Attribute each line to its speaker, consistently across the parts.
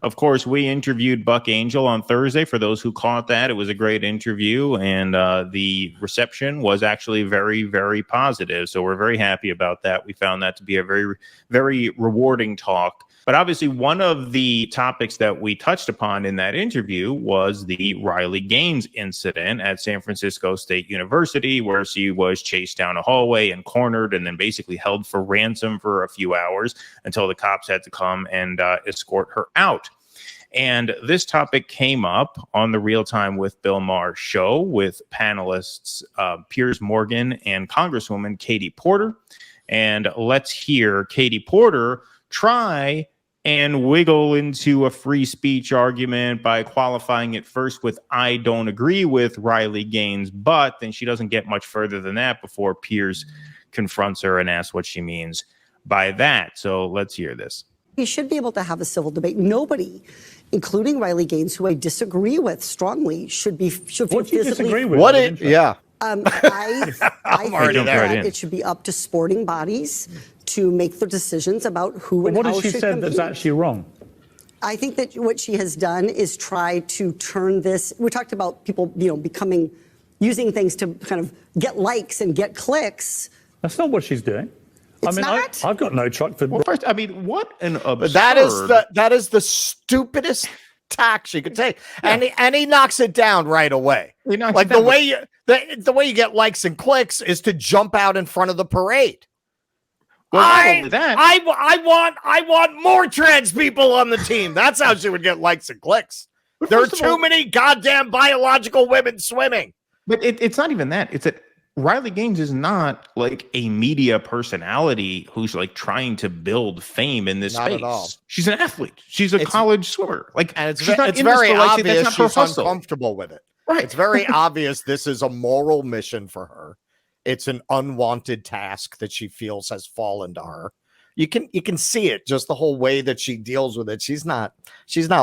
Speaker 1: Of course, we interviewed Buck Angel on Thursday. For those who caught that, it was a great interview, and the reception was actually very, very positive. So we're very happy about that. We found that to be a very, very rewarding talk. But obviously, one of the topics that we touched upon in that interview was the Riley Gaines incident at San Francisco State University, where she was chased down a hallway and cornered and then basically held for ransom for a few hours until the cops had to come and escort her out. And this topic came up on the Real Time with Bill Maher show with panelists Piers Morgan and Congresswoman Katie Porter. And let's hear Katie Porter try and wiggle into a free speech argument by qualifying it first with "I don't agree with Riley Gaines," but then she doesn't get much further than that before Piers confronts her and asks what she means by that. So let's hear this.
Speaker 2: We should be able to have a civil debate. Nobody, including Riley Gaines, who I disagree with strongly, should be
Speaker 3: What do you disagree with?
Speaker 2: I think that it should be up to sporting bodies to make the decisions about who and how should compete.
Speaker 3: What has she said that's actually wrong?
Speaker 2: I think that what she has done is try to turn this. We talked about people, using things to kind of get likes and get clicks.
Speaker 3: That's not what she's doing.
Speaker 2: It's not?
Speaker 3: I've got no truck for.
Speaker 1: Well, first, what an absurd.
Speaker 4: That is the stupidest tack she could take, and he knocks it down right away. Like the way you get likes and clicks is to jump out in front of the parade.
Speaker 1: Well,
Speaker 4: I want more trans people on the team. That's how she would get likes and clicks. There are too many goddamn biological women swimming.
Speaker 1: But it's not even that. It's that Riley Gaines is not like a media personality who's like trying to build fame in this space. At all. She's an athlete. She's a college swimmer.
Speaker 4: And it's very obvious she's uncomfortable with it. Right. It's very obvious this is a moral mission for her. It's an unwanted task that she feels has fallen to her. You can see it, just the whole way that she deals with it. She's not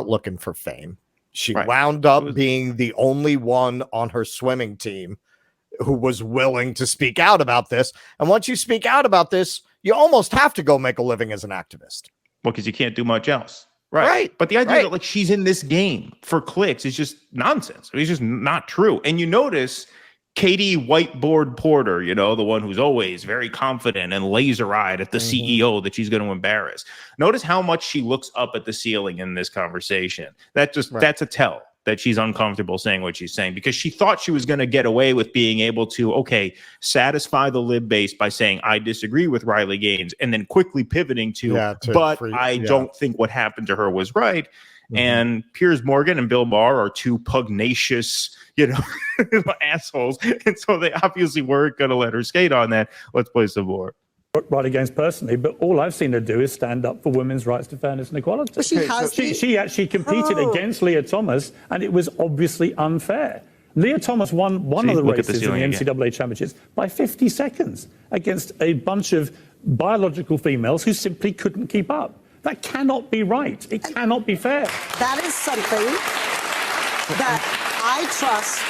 Speaker 4: looking for fame. She wound up being the only one on her swimming team who was willing to speak out about this. And once you speak out about this, you almost have to go make a living as an activist.
Speaker 1: Well, because you can't do much else. Right. But the idea that like she's in this game for clicks is just nonsense. It's just not true. And you notice Katie Whiteboard Porter, the one who's always very confident and laser-eyed at the CEO that she's going to embarrass. Notice how much she looks up at the ceiling in this conversation. That's a tell that she's uncomfortable saying what she's saying, because she thought she was going to get away with being able to, satisfy the lib base by saying, I disagree with Riley Gaines, and then quickly pivoting to I don't think what happened to her was right. And Piers Morgan and Bill Maher are two pugnacious, assholes. And so they obviously weren't going to let her skate on that. Let's play some more.
Speaker 3: Riley Gaines personally, but all I've seen her do is stand up for women's rights to fairness and equality.
Speaker 2: Well,
Speaker 3: she actually competed against Leah Thomas, and it was obviously unfair. Leah Thomas won one of the races in the NCAA championships by 50 seconds against a bunch of biological females who simply couldn't keep up. That cannot be right. It cannot be fair.
Speaker 2: That is something that I trust.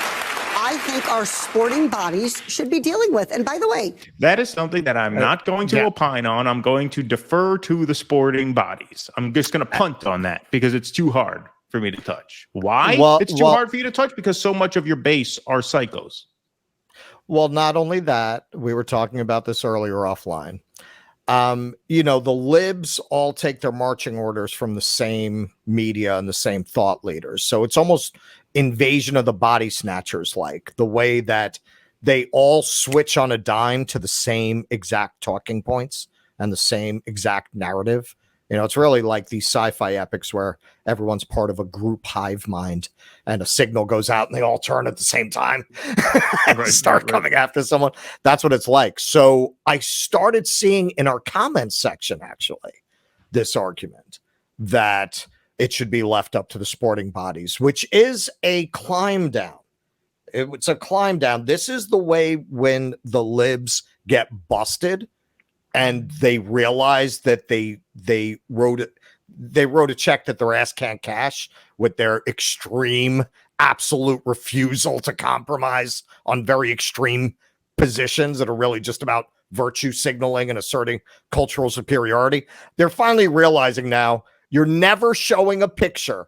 Speaker 2: I think our sporting bodies should be dealing with. And by the way,
Speaker 1: that is something that I'm not going to opine on. I'm going to defer to the sporting bodies. I'm just going to punt on that because it's too hard for me to touch. Why? It's too hard for you to touch because so much of your base are psychos.
Speaker 4: Well, not only that, we were talking about this earlier offline. The libs all take their marching orders from the same media and the same thought leaders. So it's almost Invasion of the Body Snatchers, like the way that they all switch on a dime to the same exact talking points and the same exact narrative. It's really like these sci-fi epics where everyone's part of a group hive mind and a signal goes out and they all turn at the same time and start coming after someone. That's what it's like. So I started seeing in our comments section, actually, this argument that it should be left up to the sporting bodies, which is a climb down. It's a climb down. This is the way when the libs get busted and they realize that they wrote a check that their ass can't cash with their extreme, absolute refusal to compromise on very extreme positions that are really just about virtue signaling and asserting cultural superiority. They're finally realizing now You're never showing a picture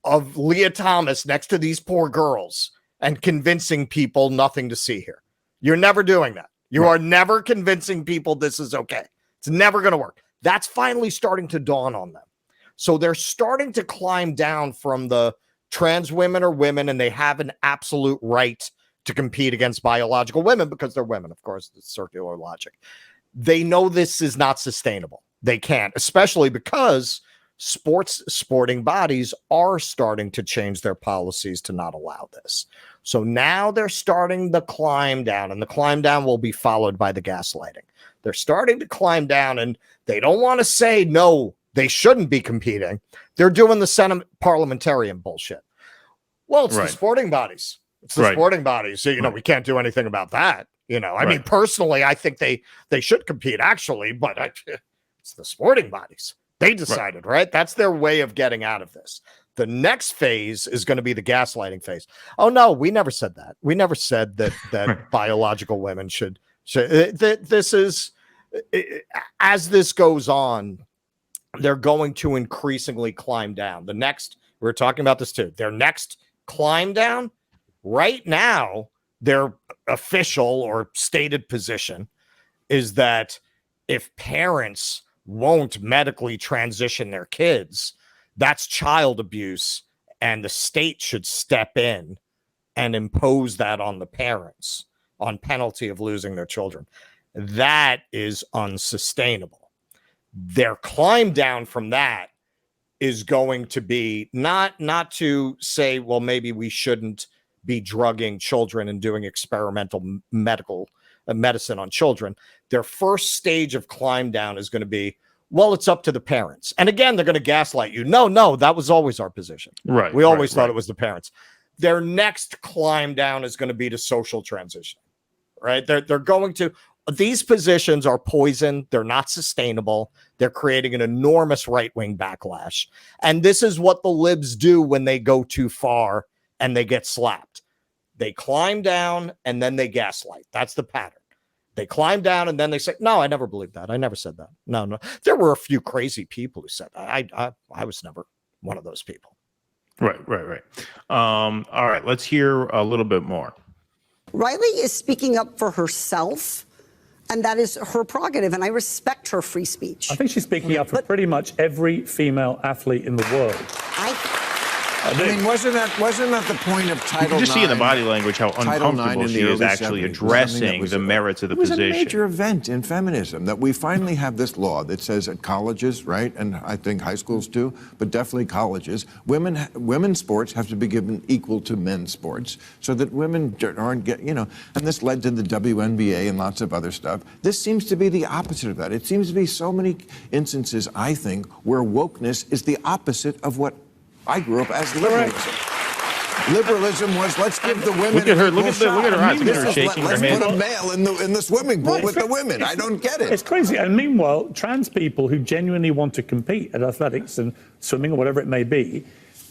Speaker 4: of Leah Thomas next to these poor girls and convincing people nothing to see here. You're never doing that. You are never convincing people this is okay. It's never going to work. That's finally starting to dawn on them. So they're starting to climb down from the trans women are women and they have an absolute right to compete against biological women because they're women. Of course, it's circular logic. They know this is not sustainable. They can't, especially because sporting bodies are starting to change their policies to not allow this. So now they're starting the climb down, and the climb down will be followed by the gaslighting. They're starting to climb down, and they don't want to say, no, they shouldn't be competing. They're doing the Senate parliamentarian bullshit. Well, it's the sporting bodies. It's the sporting bodies. So, we can't do anything about that. I mean, personally, I think they should compete, actually, but it's the sporting bodies. They decided, right? That's their way of getting out of this. The next phase is going to be the gaslighting phase. Oh, no, we never said that. We never said that biological women should. This is, as this goes on, they're going to increasingly climb down. We're talking about this too. Their next climb down, right now, their official or stated position is that if parents won't medically transition their kids, that's child abuse, and the state should step in and impose that on the parents on penalty of losing their children. That is unsustainable. Their climb down from that is going to be not to say, well, maybe we shouldn't be drugging children and doing experimental medicine on children. Their first stage of climb down is going to be, well, it's up to the parents. And again, they're going to gaslight you. No, that was always our position. Right. We always thought it was the parents. Their next climb down is going to be to social transition, right? They're going to, these positions are poison. They're not sustainable. They're creating an enormous right-wing backlash. And this is what the libs do when they go too far and they get slapped. They climb down and then they gaslight. That's the pattern. They climb down and then they say, no, I never believed that. I never said that. No. There were a few crazy people who said that. I was never one of those people.
Speaker 1: Right. All right. Let's hear a little bit more.
Speaker 2: Riley is speaking up for herself, and that is her prerogative, and I respect her free speech.
Speaker 3: I think she's speaking up for pretty much every female athlete in the world.
Speaker 5: I mean, wasn't that the point of Title IX?
Speaker 1: You can just see in the body language how uncomfortable she is actually addressing the merits of the position.
Speaker 5: It was a major event in feminism that we finally have this law that says at colleges, right, and I think high schools too, but definitely colleges, women's sports have to be given equal to men's sports so that women aren't and this led to the WNBA and lots of other stuff. This seems to be the opposite of that. It seems to be so many instances, I think, where wokeness is the opposite of what I grew up as liberalism. Liberalism was, let's give the women.
Speaker 1: Look at her. Look at her eyes. Look at her shaking her hand.
Speaker 5: Let's put a male in the swimming pool with the women. I don't get it.
Speaker 3: It's crazy. And meanwhile, trans people who genuinely want to compete at athletics and swimming or whatever it may be,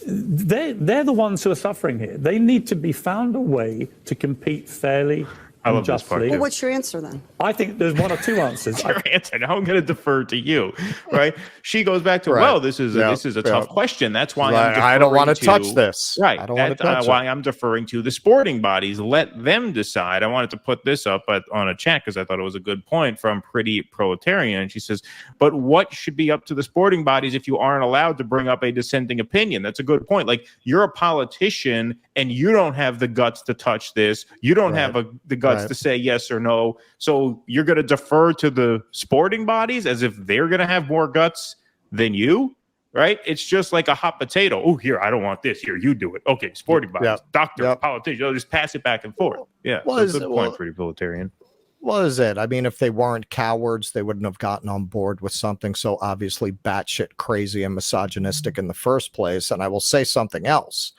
Speaker 3: they're the ones who are suffering here. They need to be found a way to compete fairly.
Speaker 1: I love this part.
Speaker 2: Well, what's your answer then?
Speaker 3: I think there's one or two answers.
Speaker 1: Your answer. Now I'm going to defer to you, right? She goes back to, well, this is a tough question. That's why
Speaker 4: I don't want to touch this.
Speaker 1: Right.
Speaker 4: I don't want to touch
Speaker 1: why I'm deferring to the sporting bodies. Let them decide. I wanted to put this up on a chat because I thought it was a good point from Pretty Proletarian. And she says, but what should be up to the sporting bodies if you aren't allowed to bring up a dissenting opinion? That's a good point. Like, you're a politician and you don't have the guts to touch this. You don't have the guts to say yes or no. So you're going to defer to the sporting bodies as if they're going to have more guts than you, right? It's just like a hot potato. Oh, here, I don't want this. Here, you do it. Okay, sporting bodies, doctor, politician. They'll just pass it back and forth. Yeah, that's a good point, Pretty Proletarian.
Speaker 4: What is it? I mean, if they weren't cowards, they wouldn't have gotten on board with something so obviously batshit crazy and misogynistic in the first place. And I will say something else.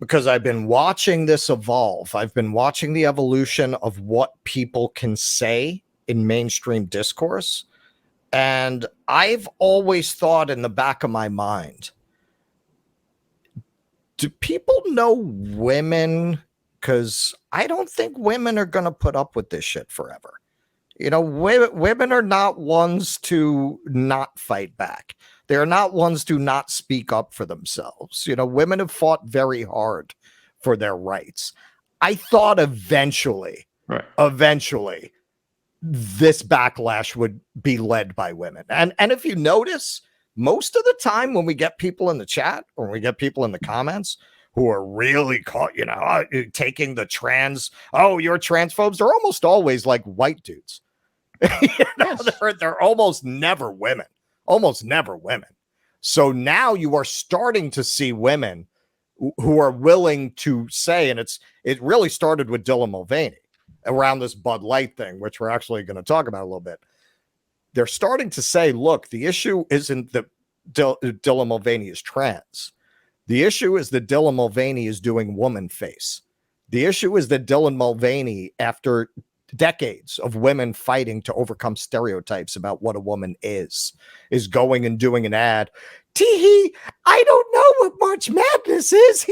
Speaker 4: Because I've been watching this evolve. I've been watching the evolution of what people can say in mainstream discourse. And I've always thought in the back of my mind, do people know women? Because I don't think women are going to put up with this shit forever. Women are not ones to not fight back. They are not ones to not speak up for themselves. You know, women have fought very hard for their rights. I thought eventually, this backlash would be led by women. And if you notice, most of the time when we get people in the chat or when we get people in the comments who are really caught, you know, taking the trans, oh, you're transphobes, they're almost always like white dudes. You know, they're almost never women. Almost never women. So now you are starting to see women who are willing to say, and it really started with Dylan Mulvaney around this Bud Light thing, which we're actually going to talk about a little bit. They're starting to say, look, the issue isn't that Dylan Mulvaney is trans. The issue is that Dylan Mulvaney is doing woman face. The issue is that Dylan Mulvaney, after decades of women fighting to overcome stereotypes about what a woman is going and doing an ad. Tee-hee, I don't know what March Madness is.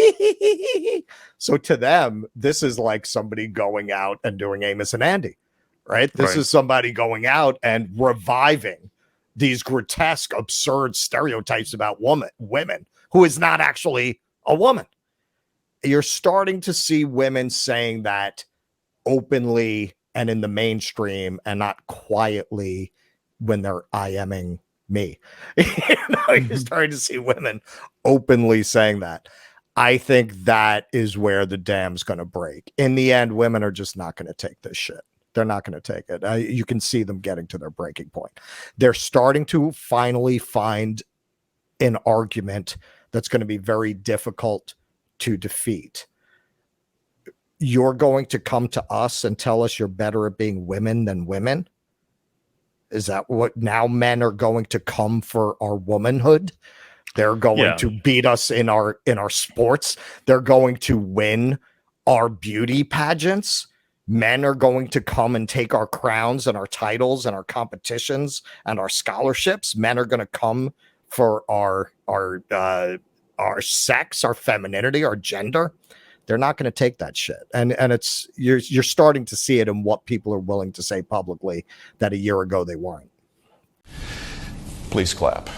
Speaker 4: So to them, this is like somebody going out and doing Amos and Andy, right? This is somebody going out and reviving these grotesque, absurd stereotypes about women who is not actually a woman. You're starting to see women saying that openly and in the mainstream and not quietly when they're IMing me. You're starting to see women openly saying that. I think that is where the dam's going to break. In the end, women are just not going to take this shit. They're not going to take it. You can see them getting to their breaking point. They're starting to finally find an argument that's going to be very difficult to defeat. You're going to come to us and tell us you're better at being women than women? Is that what now men are going to come for our womanhood? They're going to beat us in our sports. They're going to win our beauty pageants. Men are going to come and take our crowns and our titles and our competitions and our scholarships. Men are going to come for our sex, our femininity, our gender. They're not going to take that shit. And it's you're starting to see it in what people are willing to say publicly that a year ago they weren't.
Speaker 6: Please clap.